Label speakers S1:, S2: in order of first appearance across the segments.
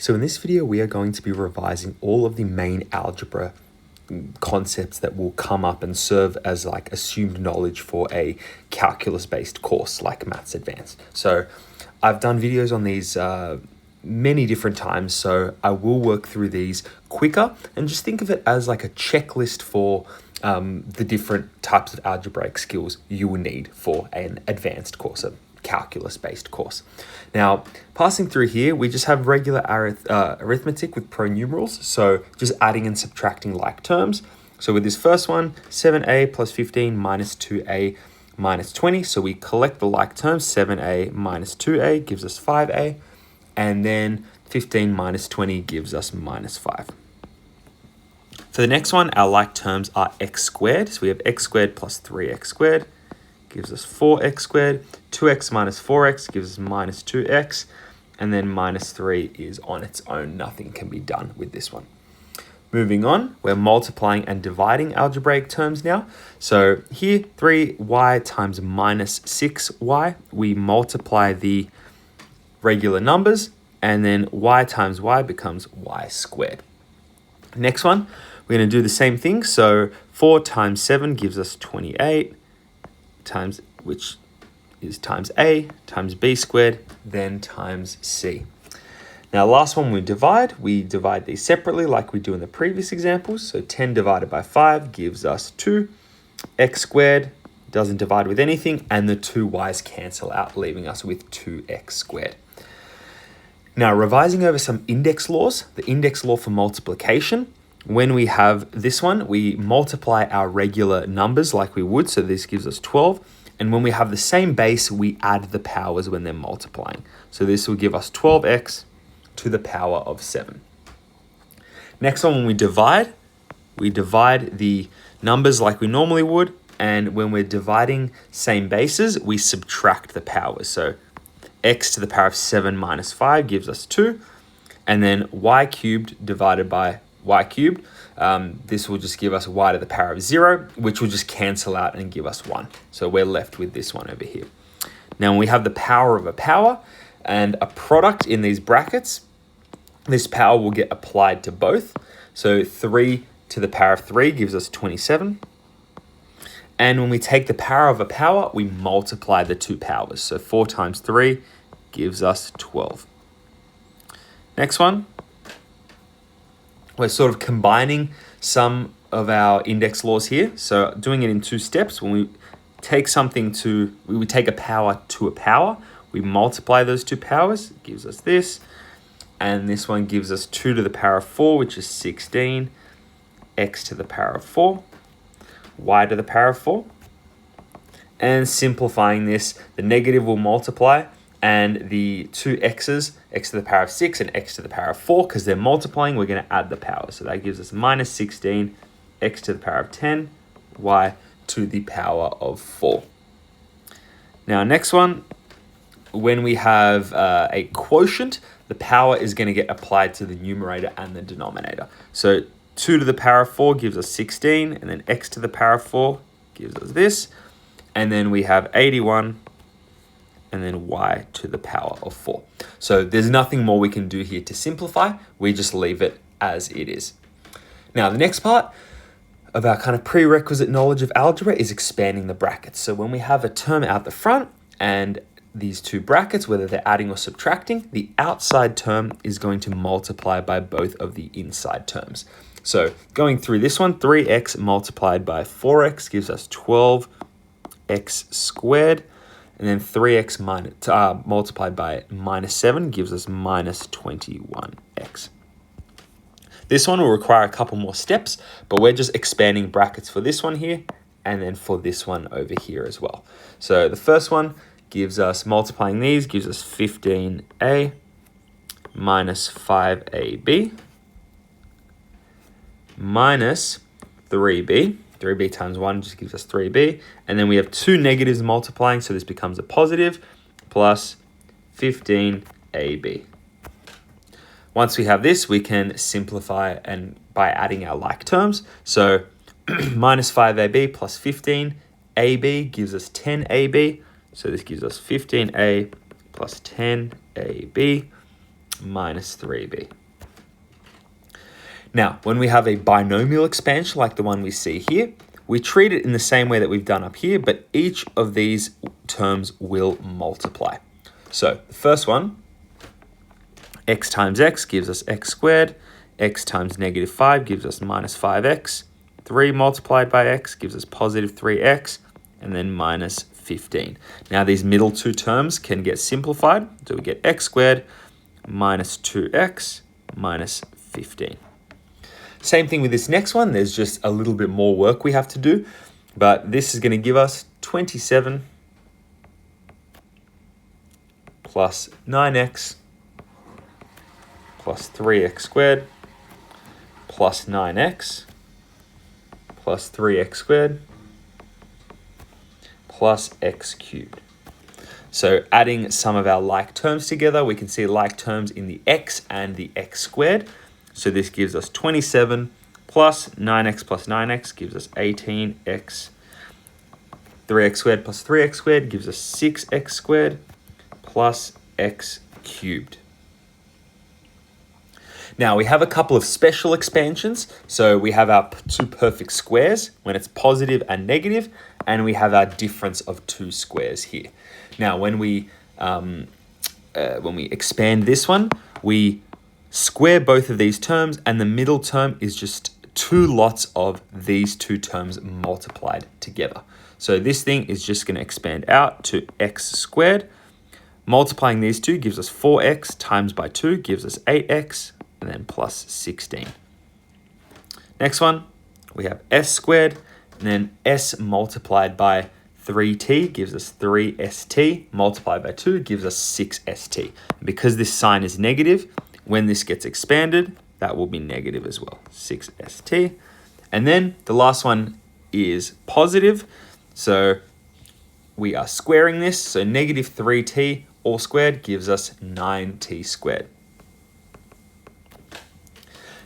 S1: So in this video, we are going to be revising all of the main algebra concepts that will come up and serve as like assumed knowledge for a calculus-based course like Maths Advanced. So I've done videos on these many different times, so I will work through these quicker and just think of it as like a checklist for the different types of algebraic skills you will need for an advanced course, a calculus-based course. Now, passing through here, we just have regular arithmetic with pronumerals, so just adding and subtracting like terms. So with this first one, 7a plus 15 minus 2a minus 20. So we collect the like terms, 7a minus 2a gives us 5a, and then 15 minus 20 gives us minus 5. For the next one, our like terms are x squared. So we have x squared plus 3x squared gives us 4x squared. 2x minus 4x gives us minus 2x. And then minus 3 is on its own. Nothing can be done with this one. Moving on, we're multiplying and dividing algebraic terms now. So here, 3y times minus 6y. We multiply the regular numbers, and then y times y becomes y squared. Next one, we're going to do the same thing. So 4 times 7 gives us 28, times which is times a times b squared, then times c. Now last one we divide these separately like we do in the previous examples. So 10 divided by 5 gives us 2. X squared doesn't divide with anything, and the two y's cancel out, leaving us with 2x squared. Now revising over some index laws, the index law for multiplication. When we have this one, we multiply our regular numbers like we would. So this gives us 12. And when we have the same base, we add the powers when they're multiplying. So this will give us 12x to the power of 7. Next one, when we divide the numbers like we normally would. And when we're dividing same bases, we subtract the powers. So x to the power of 7 minus 5 gives us 2. And then y cubed divided by y cubed. This will just give us y to the power of 0, which will just cancel out and give us 1. So we're left with this one over here. Now, when we have the power of a power and a product in these brackets, this power will get applied to both. So 3 to the power of 3 gives us 27. And when we take the power of a power, we multiply the two powers. So 4 times 3 gives us 12. Next one. We're sort of combining some of our index laws here. So doing it in two steps. When we take we take a power to a power, we multiply those two powers, it gives us this. And this one gives us 2 to the power of 4, which is 16, x to the power of 4, y to the power of 4. And simplifying this, the negative will multiply, and the two x's, x to the power of 6 and x to the power of 4, because they're multiplying, we're going to add the power. So that gives us minus 16, x to the power of 10, y to the power of 4. Now, next one, when we have a quotient, the power is going to get applied to the numerator and the denominator. So 2 to the power of 4 gives us 16, and then x to the power of 4 gives us this. And then we have 81, and then y to the power of 4. So there's nothing more we can do here to simplify. We just leave it as it is. Now, the next part of our kind of prerequisite knowledge of algebra is expanding the brackets. So when we have a term out the front and these two brackets, whether they're adding or subtracting, the outside term is going to multiply by both of the inside terms. So going through this one, 3x multiplied by 4x gives us 12x squared. And then 3x multiplied by minus 7 gives us minus 21x. This one will require a couple more steps, but we're just expanding brackets for this one here and then for this one over here as well. So the first one gives us, multiplying these, gives us 15a minus 5ab minus 3b. 3b times 1 just gives us 3b. And then we have two negatives multiplying, so this becomes a positive, plus 15ab. Once we have this, we can simplify and by adding our like terms. So minus 5ab plus 15ab gives us 10ab. So this gives us 15a plus 10ab. minus 3b. Now, when we have a binomial expansion like the one we see here, we treat it in the same way that we've done up here, but each of these terms will multiply. So the first one, x times x gives us x squared, x times negative 5 gives us minus 5x, 3 multiplied by x gives us positive 3x, and then minus 15. Now these middle two terms can get simplified, so we get x squared minus 2x minus 15. Same thing with this next one. There's just a little bit more work we have to do, but this is going to give us 27 plus 9x plus 3x squared plus 9x plus 3x squared plus x cubed. So adding some of our like terms together, we can see like terms in the x and the x squared. So this gives us 27 plus 9x gives us 18x. 3x squared plus 3x squared gives us 6x squared plus x cubed. Now we have a couple of special expansions. So we have our two perfect squares when it's positive and negative, and we have our difference of two squares here. Now when we expand this one, we square both of these terms, and the middle term is just two lots of these two terms multiplied together. So this thing is just going to expand out to x squared. Multiplying these two gives us 4x times by 2 gives us 8x, and then plus 16. Next one, we have s squared, and then s multiplied by 3t gives us 3st, multiplied by 2 gives us 6st. Because this sign is negative, when this gets expanded, that will be negative as well, 6st. And then the last one is positive. So we are squaring this. So negative 3t all squared gives us 9t squared.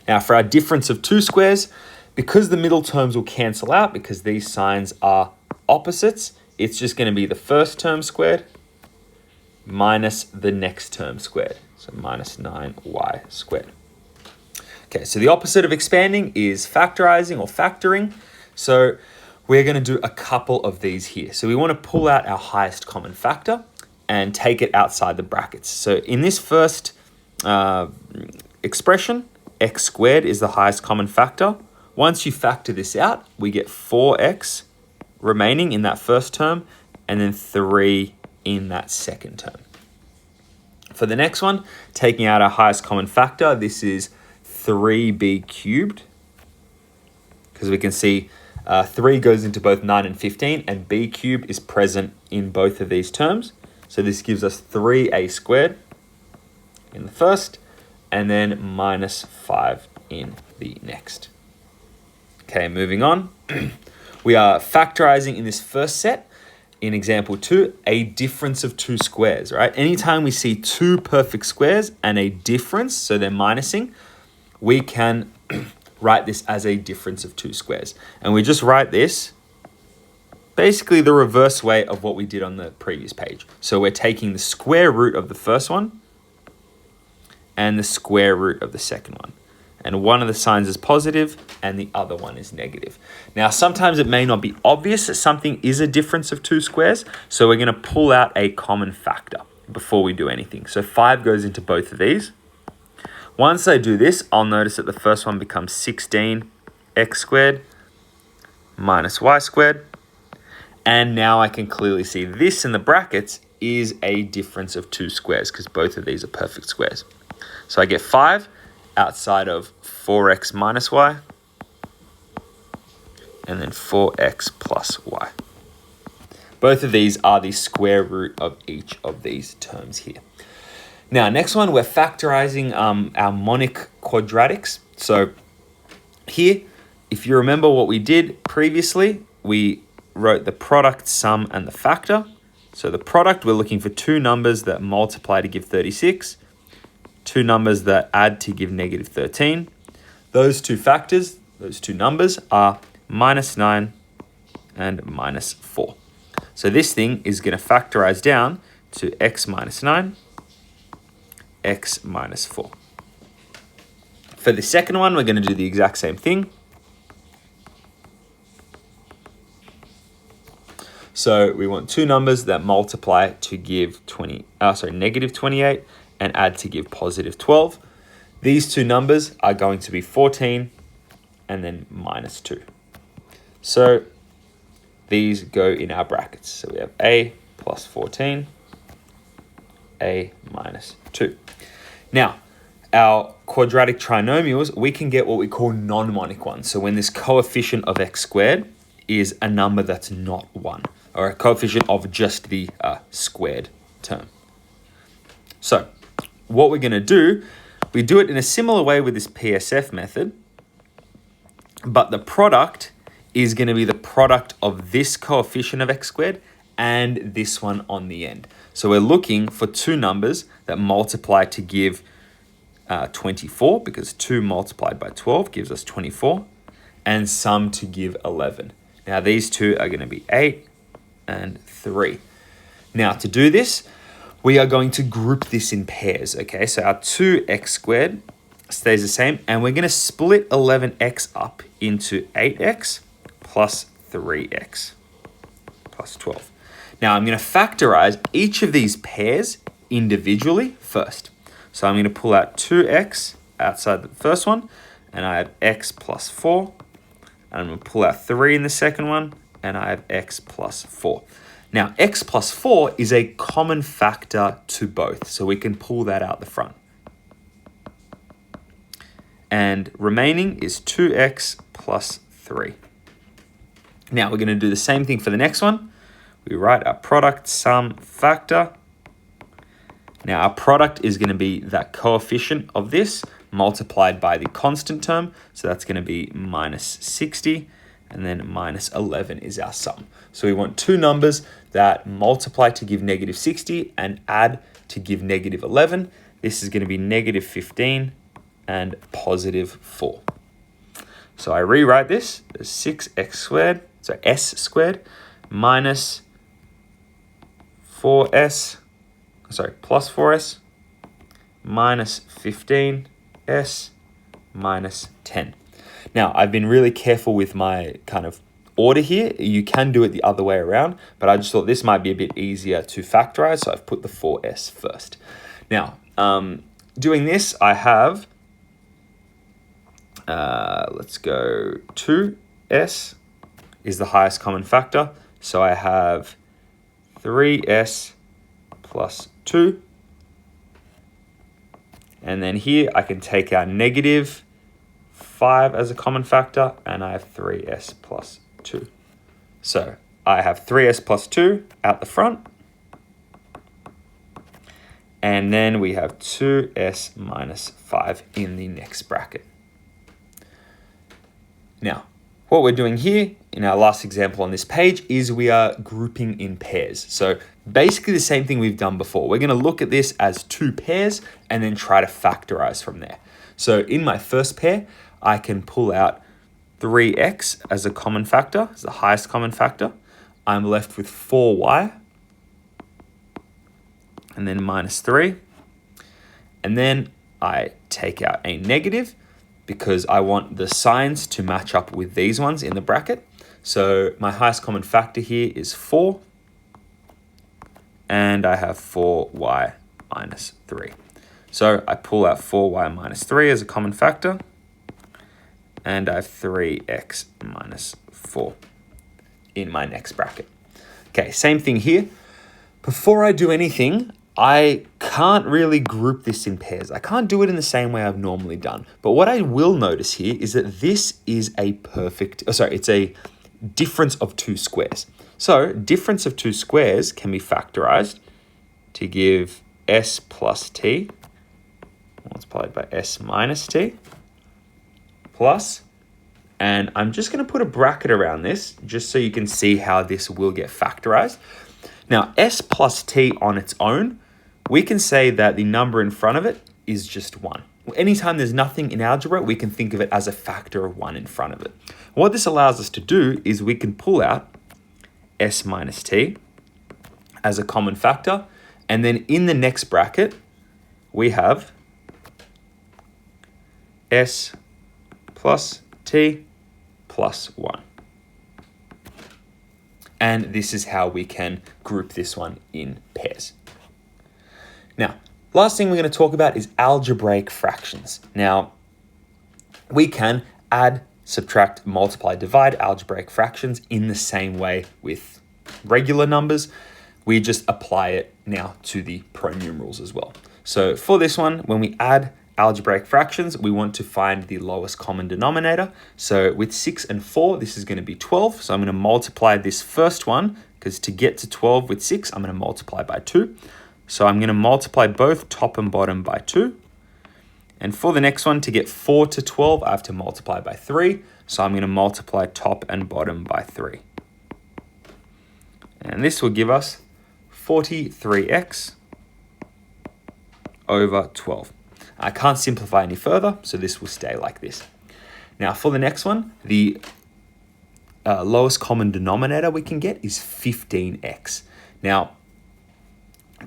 S1: Now for our difference of two squares, because the middle terms will cancel out because these signs are opposites, it's just going to be the first term squared minus the next term squared. So minus 9y squared. Okay, so the opposite of expanding is factorizing or factoring. So we're going to do a couple of these here. So we want to pull out our highest common factor and take it outside the brackets. So in this first expression, x squared is the highest common factor. Once you factor this out, we get 4x remaining in that first term, and then 3 in that second term. For the next one, taking out our highest common factor, this is 3b cubed, because we can see 3 goes into both 9 and 15, and b cubed is present in both of these terms. So this gives us 3a squared in the first, and then minus 5 in the next. Okay, moving on. We are factorizing in this first set, in example 2, a difference of two squares, right? Anytime we see two perfect squares and a difference, so they're minusing, we can write this as a difference of two squares. And we just write this basically the reverse way of what we did on the previous page. So we're taking the square root of the first one and the square root of the second one. And one of the signs is positive and the other one is negative. Now, sometimes it may not be obvious that something is a difference of two squares, so we're going to pull out a common factor before we do anything. So 5 goes into both of these. Once I do this, I'll notice that the first one becomes 16x squared minus y squared. And now I can clearly see this in the brackets is a difference of two squares because both of these are perfect squares. So I get 5 outside of 4x minus y, and then 4x plus y. Both of these are the square root of each of these terms here. Now, next one, we're factorizing our monic quadratics. So here, if you remember what we did previously, we wrote the product, sum, and the factor. So the product, we're looking for two numbers that multiply to give 36, two numbers that add to give negative 13. Those two factors, those two numbers are minus 9 and minus 4. So this thing is going to factorize down to x minus 9, x minus 4. For the second one, we're going to do the exact same thing. So we want two numbers that multiply to give negative 28 and add to give positive 12. These two numbers are going to be 14 and then minus 2. So these go in our brackets. So we have a plus 14, a minus 2. Now, our quadratic trinomials, we can get what we call non-monic ones. So when this coefficient of x squared is a number that's not 1, or a coefficient of just the squared term. So what we're going to do, we do it in a similar way with this PSF method, but the product is going to be the product of this coefficient of x squared and this one on the end. So we're looking for two numbers that multiply to give 24, because 2 multiplied by 12 gives us 24, and sum to give 11. Now these two are going to be 8 and 3. Now to do this, we are going to group this in pairs, okay? So our 2x squared stays the same, and we're going to split 11x up into 8x plus 3x plus 12. Now I'm going to factorize each of these pairs individually first. So I'm going to pull out 2x outside the first one, and I have x plus 4. And I'm going to pull out 3 in the second one, and I have x plus 4. Now, x plus 4 is a common factor to both, so we can pull that out the front. And remaining is 2x plus 3. Now, we're going to do the same thing for the next one. We write our product sum factor. Now, our product is going to be that coefficient of this multiplied by the constant term. So that's going to be minus 60, and then minus 11 is our sum. So we want two numbers that multiply to give negative 60 and add to give negative 11. This is going to be negative 15 and positive 4. So I rewrite this as 6x squared, so s squared, minus 4s, plus 4s, minus 15s, minus 10. Now, I've been really careful with my kind of order here. You can do it the other way around, but I just thought this might be a bit easier to factorize, so I've put the 4s first. Now, doing this, I have, let's go 2s is the highest common factor. So I have 3s plus 2. And then here I can take our negative 5 as a common factor, and I have 3s plus 2. So I have 3s plus 2 out the front. And then we have 2s minus 5 in the next bracket. Now, what we're doing here in our last example on this page is we are grouping in pairs. So basically the same thing we've done before. We're going to look at this as two pairs and then try to factorize from there. So in my first pair, I can pull out 3x as a common factor, as the highest common factor. I'm left with 4y and then minus 3. And then I take out a negative because I want the signs to match up with these ones in the bracket. So my highest common factor here is 4. And I have 4y minus 3. So I pull out 4y minus 3 as a common factor. And I have 3x minus 4 in my next bracket. Okay, same thing here. Before I do anything, I can't really group this in pairs. I can't do it in the same way I've normally done. But what I will notice here is that this is it's a difference of two squares. So difference of two squares can be factorized to give s plus t multiplied by s minus t plus, and I'm just going to put a bracket around this just so you can see how this will get factorized. Now, s plus t on its own, we can say that the number in front of it is just 1. Anytime there's nothing in algebra, we can think of it as a factor of 1 in front of it. What this allows us to do is we can pull out s minus t as a common factor, and then in the next bracket, we have s plus t plus 1. And this is how we can group this one in pairs. Now, last thing we're going to talk about is algebraic fractions. Now, we can add, subtract, multiply, divide algebraic fractions in the same way with regular numbers. We just apply it now to the pronumerals as well. So for this one, when we add algebraic fractions, we want to find the lowest common denominator. So with 6 and 4, this is going to be 12. So I'm going to multiply this first one, because to get to 12 with 6, I'm going to multiply by 2. So I'm going to multiply both top and bottom by 2. And for the next one, to get 4 to 12, I have to multiply by 3. So I'm going to multiply top and bottom by 3. And this will give us 43x over 12. I can't simplify any further, so this will stay like this. Now for the next one, the lowest common denominator we can get is 15x. Now,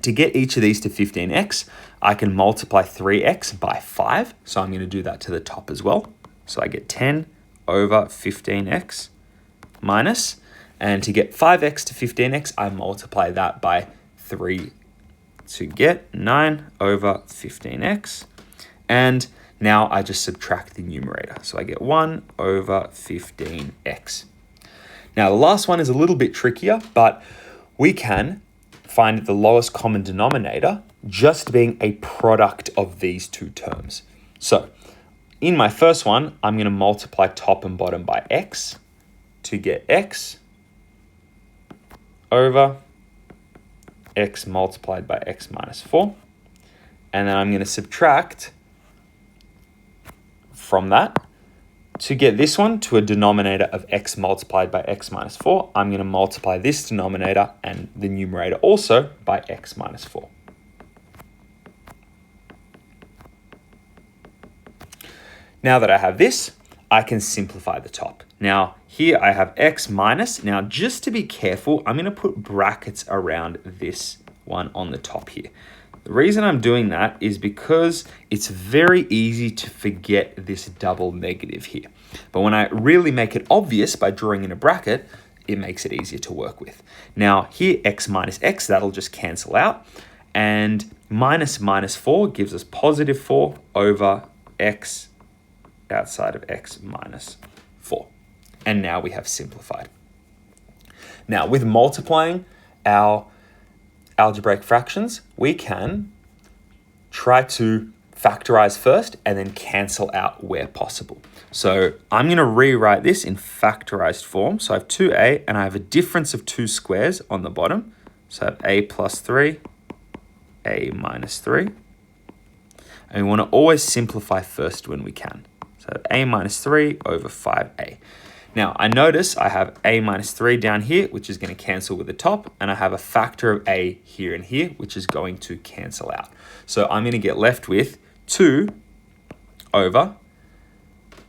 S1: to get each of these to 15x, I can multiply 3x by 5. So I'm going to do that to the top as well. So I get 10 over 15x minus, and to get 5x to 15x, I multiply that by 3 to get 9 over 15x. And now I just subtract the numerator. So I get 1 over 15x. Now the last one is a little bit trickier, but we can find the lowest common denominator just being a product of these two terms. So in my first one, I'm going to multiply top and bottom by x to get x over x multiplied by x minus 4. And then I'm going to subtract from that to get this one to a denominator of x multiplied by x minus 4. I'm going to multiply this denominator and the numerator also by x minus 4. Now that I have this, I can simplify the top. Now here I have x minus. Now just to be careful, I'm going to put brackets around this one on the top here. The reason I'm doing that is because it's very easy to forget this double negative here. But when I really make it obvious by drawing in a bracket, it makes it easier to work with. Now here, x minus x, that'll just cancel out. And minus minus 4 gives us positive 4 over x outside of x minus 4. And now we have simplified. Now with multiplying our algebraic fractions, we can try to factorize first and then cancel out where possible. So I'm going to rewrite this in factorized form. So I have 2a and I have a difference of 2 squares on the bottom. So I have a plus 3, a minus 3. And we want to always simplify first when we can. So a minus 3 over 5a. Now, I notice I have a minus 3 down here, which is going to cancel with the top, and I have a factor of a here and here, which is going to cancel out. So I'm going to get left with 2 over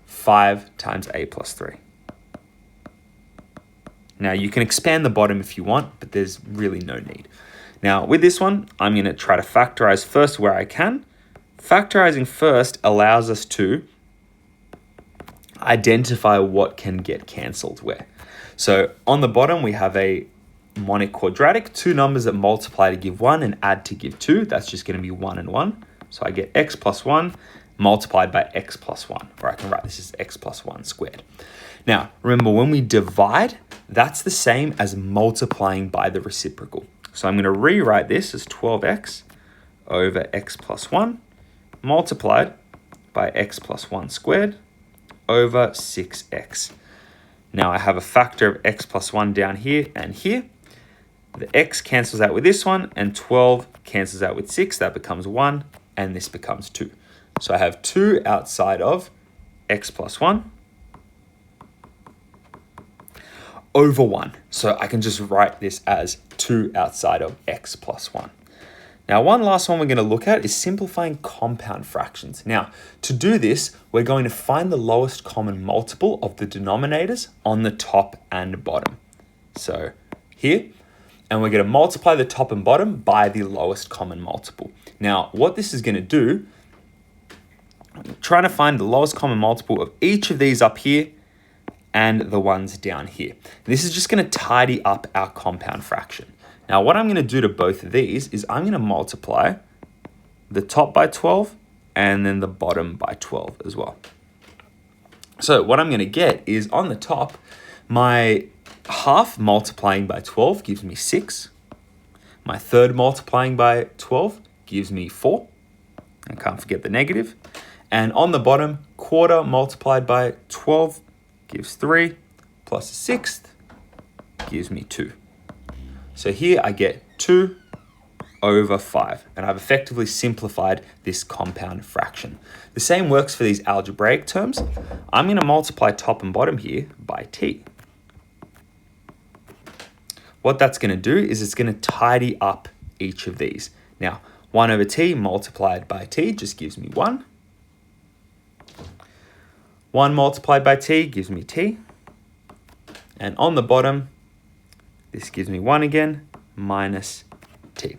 S1: 5 times a plus 3. Now, you can expand the bottom if you want, but there's really no need. Now, with this one, I'm going to try to factorize first where I can. Factorizing first allows us to identify what can get cancelled where. So on the bottom, we have a monic quadratic, 2 numbers that multiply to give 1 and add to give 2. That's just going to be 1 and 1. So I get x plus 1 multiplied by x plus 1, or I can write this as x plus 1 squared. Now, remember, when we divide, that's the same as multiplying by the reciprocal. So I'm going to rewrite this as 12x over x plus 1 multiplied by x plus 1 squared over 6x. Now I have a factor of x plus 1 down here and here. The x cancels out with this one, and 12 cancels out with 6. That becomes 1, and this becomes 2. So I have 2 outside of x plus 1 over 1. So I can just write this as 2 outside of x plus 1. Now, one last one we're going to look at is simplifying compound fractions. Now, to do this, we're going to find the lowest common multiple of the denominators on the top and bottom. So here, and we're going to multiply the top and bottom by the lowest common multiple. Now, what this is going to do, I'm trying to find the lowest common multiple of each of these up here and the ones down here. This is just going to tidy up our compound fraction. Now, what I'm going to do to both of these is I'm going to multiply the top by 12 and then the bottom by 12 as well. So what I'm going to get is on the top, my half multiplying by 12 gives me 6. My third multiplying by 12 gives me 4. I can't forget the negative. And on the bottom, quarter multiplied by 12 gives 3, plus a sixth gives me 2. So here I get 2 over 5, and I've effectively simplified this compound fraction. The same works for these algebraic terms. I'm going to multiply top and bottom here by t. What that's going to do is it's going to tidy up each of these. Now, 1 over t multiplied by t just gives me 1. 1 multiplied by t gives me t. And on the bottom, this gives me 1 again, minus t.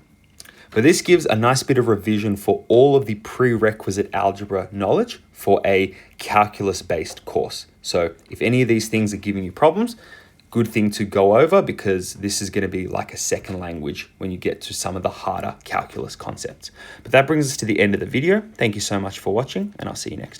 S1: But this gives a nice bit of revision for all of the prerequisite algebra knowledge for a calculus-based course. So if any of these things are giving you problems, good thing to go over, because this is going to be like a second language when you get to some of the harder calculus concepts. But that brings us to the end of the video. Thank you so much for watching, and I'll see you next time.